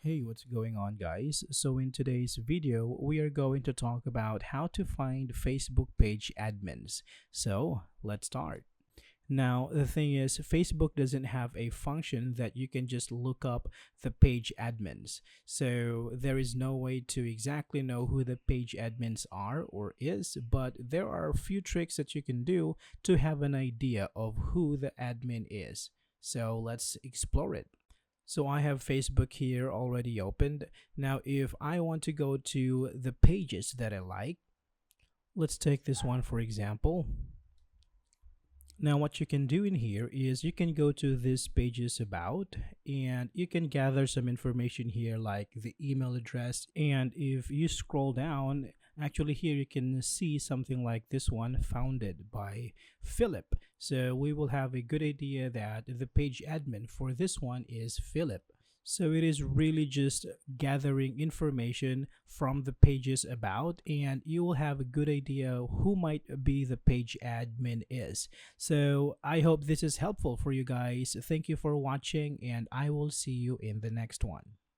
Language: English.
Hey, what's going on, guys? So, in today's video, we are going to talk about how to find Facebook page admins. So, let's start. Now, the thing is, Facebook doesn't have a function that you can just look up the page admins. So, there is no way to exactly know who the page admins are or is, but there are a few tricks that you can do to have an idea of who the admin is. So, let's explore it. So I have Facebook here already opened. Now, if I want to go to the pages that I like, let's take this one for example. Now, what you can do in here is you can go to this pages about and you can gather some information here like the email address. And if you scroll down, actually here you can see something like this one founded by Philip. So we will have a good idea that the page admin for this one is Philip. So it is really just gathering information from the pages about, and you will have a good idea who might be the page admin is. So I hope this is helpful for you guys. Thank you for watching, and I will see you in the next one.